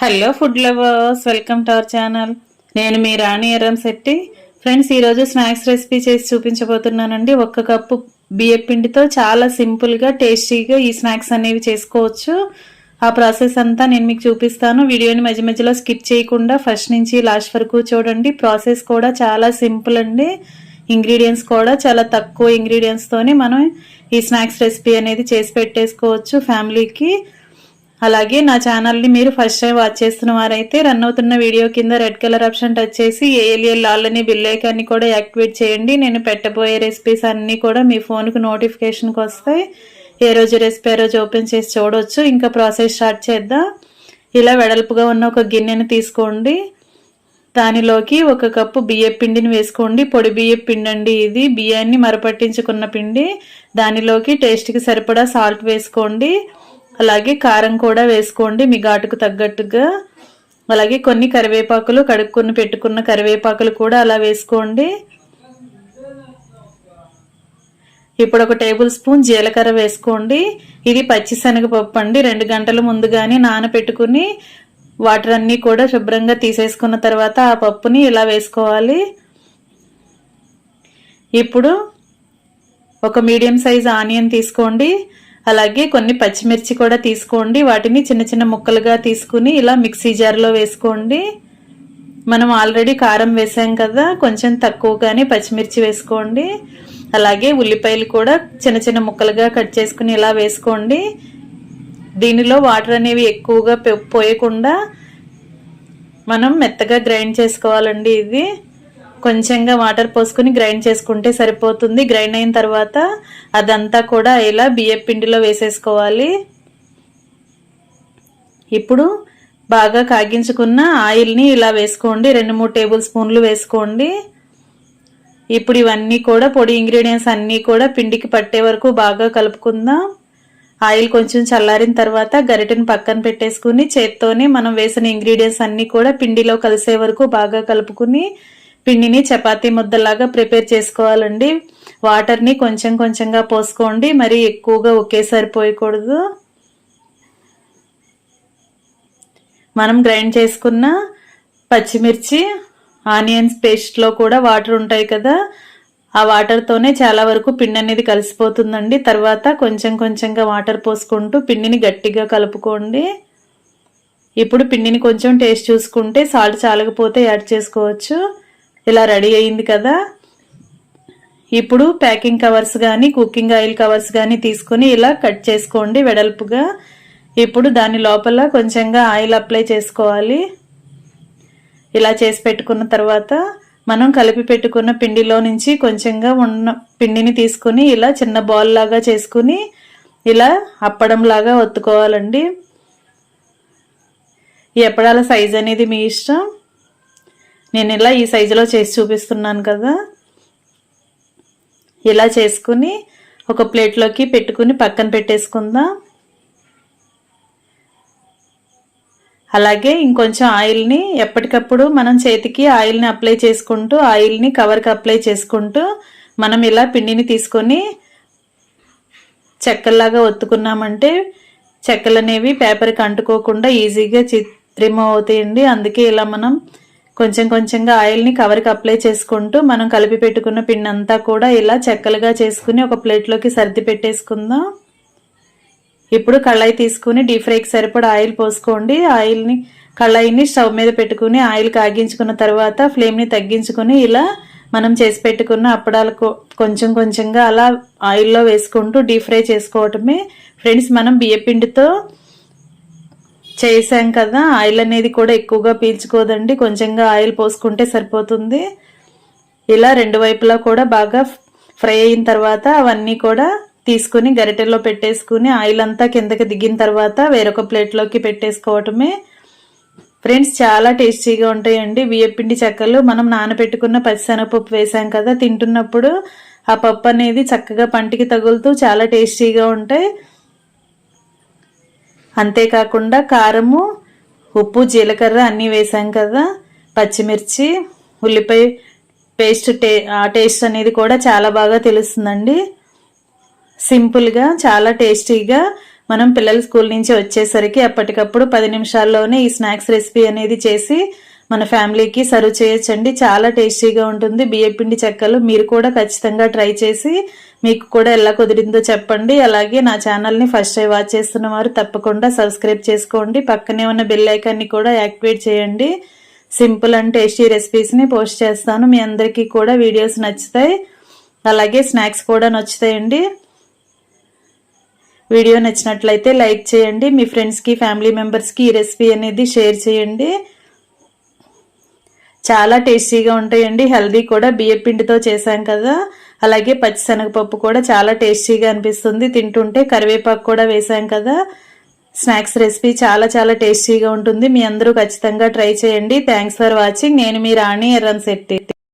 Hello food lovers, welcome to our channel. నేను మీ రాణి Erramsetti. Friends, ఈరోజు snacks recipe చేసి చూపించబోతున్నానండి. 1 cup బియ్యం పిండితో చాలా సింపుల్గా టేస్టీగా ఈ స్నాక్స్ అనేవి చేసుకోవచ్చు. ఆ ప్రాసెస్ అంతా నేను మీకు చూపిస్తాను. వీడియోని మధ్య మధ్యలో స్కిప్ చేయకుండా ఫస్ట్ నుంచి లాస్ట్ వరకు చూడండి. ప్రాసెస్ కూడా చాలా సింపుల్ అండి. ఇంగ్రీడియంట్స్ కూడా చాలా తక్కువ ఇంగ్రీడియంట్స్తోనే మనం ఈ స్నాక్స్ రెసిపీ అనేది చేసి పెట్టేసుకోవచ్చు ఫ్యామిలీకి. అలాగే నా ఛానల్ని మీరు ఫస్ట్ టైం వాచ్ చేస్తున్న వారైతే రన్ అవుతున్న వీడియో కింద రెడ్ కలర్ ఆప్షన్ టచ్ చేసి ఏఎల్ఎల్ ఆల్ అనే బెల్ ఐకాన్ని కూడా యాక్టివేట్ చేయండి. నేను పెట్టబోయే రెసిపీస్ అన్నీ కూడా మీ ఫోన్కు నోటిఫికేషన్కి వస్తాయి. ఏ రోజు రెసిపీ రోజు ఓపెన్ చేసి చూడవచ్చు. ఇంకా ప్రాసెస్ స్టార్ట్ చేద్దాం. ఇలా వెడల్పుగా ఉన్న ఒక గిన్నెని తీసుకోండి. దానిలోకి 1 కప్పు బియ్యం పిండిని వేసుకోండి. పొడి బియ్యం పిండి అండి ఇది. బియ్యాన్ని మరపట్టించుకున్న పిండి. దానిలోకి టేస్ట్కి సరిపడా సాల్ట్ వేసుకోండి. అలాగే కారం కూడా వేసుకోండి మీ ఘాటుకు తగ్గట్టుగా. అలాగే కొన్ని కరివేపాకులు, కడుక్కుని పెట్టుకున్న కరివేపాకులు కూడా అలా వేసుకోండి. ఇప్పుడు 1 టేబుల్ స్పూన్ జీలకర్ర వేసుకోండి. ఇది పచ్చిశనగపప్పు అండి. 2 గంటల ముందుగానే నానబెట్టుకుని వాటర్ అన్నీ కూడా శుభ్రంగా తీసేసుకున్న తర్వాత ఆ పప్పుని ఇలా వేసుకోవాలి. ఇప్పుడు ఒక మీడియం సైజ్ ఆనియన్ తీసుకోండి. అలాగే కొన్ని పచ్చిమిర్చి కూడా తీసుకోండి. వాటిని చిన్న చిన్న ముక్కలుగా తీసుకుని ఇలా మిక్సీ జార్లో వేసుకోండి. మనం ఆల్రెడీ కారం వేసాం కదా, కొంచెం తక్కువగానే పచ్చిమిర్చి వేసుకోండి. అలాగే ఉల్లిపాయలు కూడా చిన్న చిన్న ముక్కలుగా కట్ చేసుకుని ఇలా వేసుకోండి. దీనిలో వాటర్ అనేవి ఎక్కువగా పోయకుండా మనం మెత్తగా గ్రైండ్ చేసుకోవాలండి. ఇది కొంచెంగా వాటర్ పోసుకుని గ్రైండ్ చేసుకుంటే సరిపోతుంది. గ్రైండ్ అయిన తర్వాత అదంతా కూడా ఇలా బియ్యం పిండిలో వేసేసుకోవాలి. ఇప్పుడు బాగా కాగించుకున్న ఆయిల్ని ఇలా వేసుకోండి. 2-3 టేబుల్ స్పూన్లు వేసుకోండి. ఇప్పుడు ఇవన్నీ కూడా పొడి ఇంగ్రీడియంట్స్ అన్నీ కూడా పిండికి పట్టే వరకు బాగా కలుపుకుందాం. ఆయిల్ కొంచెం చల్లారిన తర్వాత గరిటెని పక్కన పెట్టేసుకుని చేత్తోనే మనం వేసిన ఇంగ్రీడియంట్స్ అన్నీ కూడా పిండిలో కలిసే వరకు బాగా కలుపుకుని పిండిని చపాతీ ముద్దలాగా ప్రిపేర్ చేసుకోవాలండి. వాటర్ని కొంచెం కొంచెంగా పోసుకోండి, మరి ఎక్కువగా ఒకేసారి పోయకూడదు. మనం గ్రైండ్ చేసుకున్న పచ్చిమిర్చి, ఆనియన్స్ పేస్ట్లో కూడా వాటర్ ఉంటాయి కదా, ఆ వాటర్తోనే చాలా వరకు పిండి అనేది కలిసిపోతుందండి. తర్వాత కొంచెం కొంచెంగా వాటర్ పోసుకుంటూ పిండిని గట్టిగా కలుపుకోండి. ఇప్పుడు పిండిని కొంచెం టేస్ట్ చూసుకుంటే సాల్ట్ చాలకపోతే యాడ్ చేసుకోవచ్చు. ఇలా రెడీ అయింది కదా. ఇప్పుడు ప్యాకింగ్ కవర్స్ కానీ కుకింగ్ ఆయిల్ కవర్స్ కానీ తీసుకుని ఇలా కట్ చేసుకోండి వెడల్పుగా. ఇప్పుడు దాని లోపల కొంచెంగా ఆయిల్ అప్లై చేసుకోవాలి. ఇలా చేసి పెట్టుకున్న తర్వాత మనం కలిపి పెట్టుకున్న పిండిలో నుంచి కొంచెంగా ఉన్న పిండిని తీసుకుని ఇలా చిన్న బాల్ లాగా చేసుకుని ఇలా అప్పడం లాగా ఒత్తుకోవాలండి. ఈ అప్పడాల సైజ్ అనేది మీ ఇష్టం. నేను ఇలా ఈ సైజులో చేసి చూపిస్తున్నాను కదా. ఇలా చేసుకుని ఒక ప్లేట్లోకి పెట్టుకుని పక్కన పెట్టేసుకుందాం. అలాగే ఇంకొంచెం ఆయిల్ని ఎప్పటికప్పుడు మనం చేతికి ఆయిల్ని అప్లై చేసుకుంటూ ఆయిల్ని కవర్కి అప్లై చేసుకుంటూ మనం ఇలా పిండిని తీసుకొని చెక్కల్లాగా ఒత్తుకున్నామంటే చెక్కలు అనేవి పేపర్కి అంటుకోకుండా ఈజీగా రిమూవ్ అవుతాయండి. అందుకే ఇలా మనం కొంచెం కొంచెంగా ఆయిల్ని కవర్కి అప్లై చేసుకుంటూ మనం కలిపి పెట్టుకున్న పిండి అంతా కూడా ఇలా చెక్కలుగా చేసుకుని ఒక ప్లేట్లోకి సర్ది పెట్టేసుకుందాం. ఇప్పుడు కళాయి తీసుకుని డీప్ ఫ్రైకి సరిపడా ఆయిల్ పోసుకోండి. కళాయిని స్టవ్ మీద పెట్టుకుని ఆయిల్ కాగించుకున్న తర్వాత ఫ్లేమ్ని తగ్గించుకుని ఇలా మనం చేసి పెట్టుకున్న అప్పడాలు కొంచెం కొంచెంగా అలా ఆయిల్లో వేసుకుంటూ డీప్ ఫ్రై చేసుకోవటమే. ఫ్రెండ్స్, మనం బియ్యం పిండితో చేసాం కదా, ఆయిల్ అనేది కూడా ఎక్కువగా పీల్చుకోదండి. కొంచెంగా ఆయిల్ పోసుకుంటే సరిపోతుంది. ఇలా 2 వైపులా కూడా బాగా ఫ్రై అయిన తర్వాత అవన్నీ కూడా తీసుకుని గరిటెల్లో పెట్టేసుకుని ఆయిల్ అంతా కిందకి దిగిన తర్వాత వేరొక ప్లేట్లోకి పెట్టేసుకోవటమే. ఫ్రెండ్స్, చాలా టేస్టీగా ఉంటాయండి బియ్యం పిండి చెక్కలు. మనం నానబెట్టుకున్న పచ్చిశనగపప్పు వేసాం కదా, తింటున్నప్పుడు ఆ పప్పు అనేది చక్కగా పంటికి తగులుతూ చాలా టేస్టీగా ఉంటాయి. అంతేకాకుండా కారము, ఉప్పు, జీలకర్ర అన్నీ వేసాం కదా, పచ్చిమిర్చి, ఉల్లిపాయ పేస్ట్ ఆ టేస్ట్ అనేది కూడా చాలా బాగా తెలుస్తుందండి. సింపుల్గా చాలా టేస్టీగా మనం పిల్లలు స్కూల్ నుంచి వచ్చేసరికి అప్పటికప్పుడు 10 నిమిషాల్లోనే ఈ స్నాక్స్ రెసిపీ అనేది చేసి మన ఫ్యామిలీకి సర్వ్ చేయొచ్చండి. చాలా టేస్టీగా ఉంటుంది బియ్యపిండి చెక్కలు. మీరు కూడా ఖచ్చితంగా ట్రై చేసి మీకు కూడా ఎలా కుదిరిందో చెప్పండి. అలాగే నా ఛానల్ని ఫస్ట్ టైం వాచ్ చేస్తున్న వారు తప్పకుండా సబ్స్క్రైబ్ చేసుకోండి. పక్కనే ఉన్న బెల్ ఐకాన్ని కూడా యాక్టివేట్ చేయండి. సింపుల్ అండ్ టేస్టీ రెసిపీస్ని పోస్ట్ చేస్తాను. మీ అందరికీ కూడా వీడియోస్ నచ్చుతాయి, అలాగే స్నాక్స్ కూడా నచ్చుతాయండి. వీడియో నచ్చినట్లయితే లైక్ చేయండి. మీ ఫ్రెండ్స్కి ఫ్యామిలీ మెంబర్స్కి ఈ రెసిపీ అనేది షేర్ చేయండి. చాలా టేస్టీగా ఉంటాయండి, హెల్దీ కూడా. బియ్యపిండితో చేశాం కదా, అలాగే పచ్చిశనగపప్పు కూడా చాలా టేస్టీగా అనిపిస్తుంది తింటుంటే. కరివేపాకు కూడా వేసాం కదా. స్నాక్స్ రెసిపీ చాలా చాలా టేస్టీగా ఉంటుంది. మీ అందరూ ఖచ్చితంగా ట్రై చేయండి. Thanks for watching. నేను మీ రాణి ఎర్రంశెట్టి.